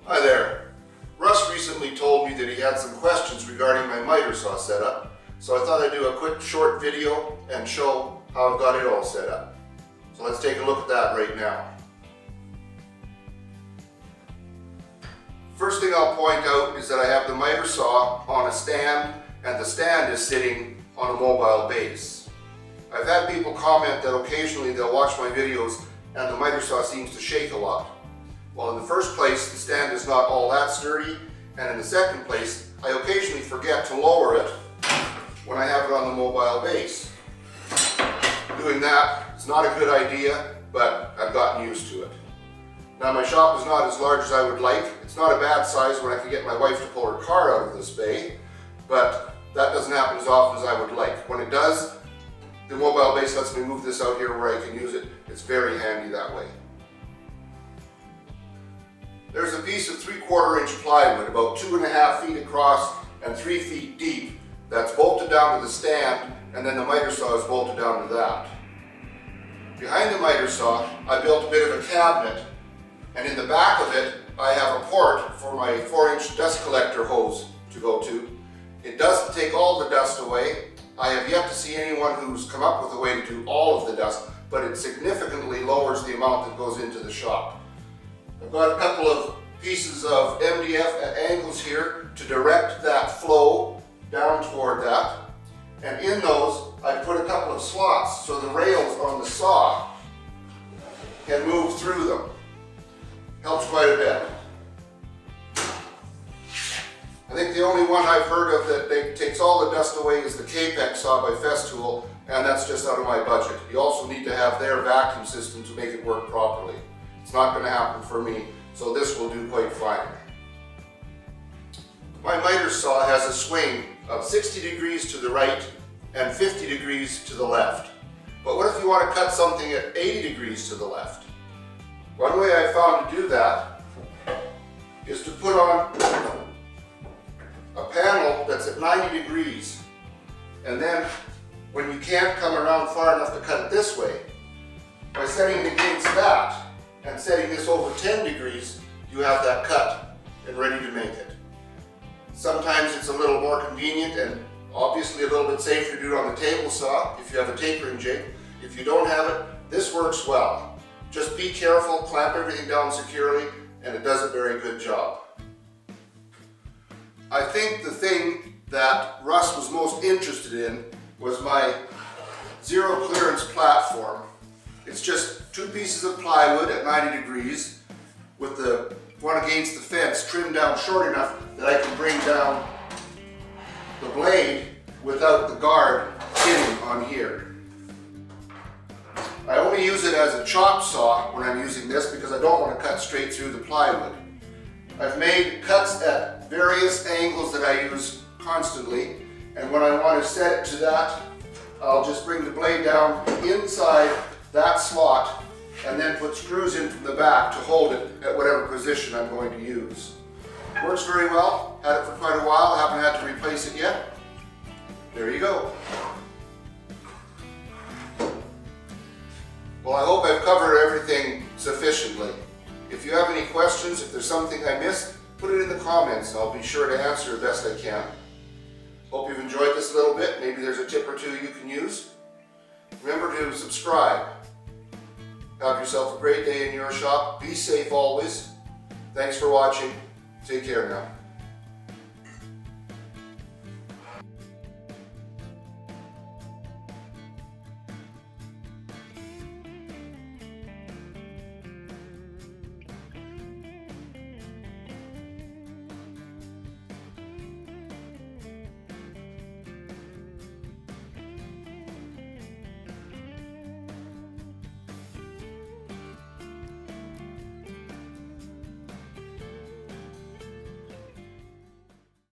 Hi there. Russ recently told me that he had some questions regarding my miter saw setup, so I thought I'd do a quick short video and show how I've got it all set up. So let's take a look at that right now. First thing I'll point out is that I have the miter saw on a stand, and the stand is sitting on a mobile base. I've had people comment that occasionally they'll watch my videos and the miter saw seems to shake a lot. Well, in the first place, the stand is not all that sturdy, and in the second place, I occasionally forget to lower it when I have it on the mobile base. Doing that is not a good idea, but I've gotten used to it. Now, my shop is not as large as I would like. It's not a bad size when I can get my wife to pull her car out of this bay, but that doesn't happen as often as I would like. When it does, the mobile base lets me move this out here where I can use it. It's very handy that way. There's a piece of 3/4 inch plywood about 2.5 feet across and 3 feet deep that's bolted down to the stand, and then the miter saw is bolted down to that. Behind the miter saw, I built a bit of a cabinet, and in the back of it, I have a port for my 4-inch dust collector hose to go to. It doesn't take all the dust away. I have yet to see anyone who's come up with a way to do all of the dust, but it significantly lowers the amount that goes into the shop. I've got a couple of pieces of MDF at angles here to direct that flow down toward that. And in those, I put a couple of slots so the rails on the saw can move through them. Helps quite a bit. I think the only one I've heard of that takes all the dust away is the Capex saw by Festool, and that's just out of my budget. You also need to have their vacuum system to make it work properly. It's not going to happen for me, so this will do quite fine. My miter saw has a swing of 60 degrees to the right and 50 degrees to the left. But what if you want to cut something at 80 degrees to the left? One way I found to do that is to put on a panel that's at 90 degrees, and then when you can't come around far enough to cut it this way, by setting it against that and setting this over 10 degrees, you have that cut and ready to make it. Sometimes it's a little more convenient and obviously a little bit safer to do it on the table saw if you have a tapering jig. If you don't have it, this works well. Just be careful, clamp everything down securely, and it does a very good job. I think the thing that Russ was most interested in was my zero clearance platform. It's just 2 pieces of plywood at 90 degrees with the one against the fence trimmed down short enough that I can bring down the blade without the guard pinning on here. I only use it as a chop saw when I'm using this because I don't want to cut straight through the plywood. I've made cuts at various angles that I use constantly, and when I want to set it to that, I'll just bring the blade down inside that slot and then put screws in from the back to hold it at whatever position I'm going to use. Works very well, had it for quite a while, haven't had to replace it yet. There you go. Well, I hope I've covered everything sufficiently. If you have any questions, if there's something I missed, put it in the comments. I'll be sure to answer the best I can. Hope you've enjoyed this a little bit. Maybe there's a tip or two you can use. Remember to subscribe. Have yourself a great day in your shop. Be safe always. Thanks for watching. Take care now.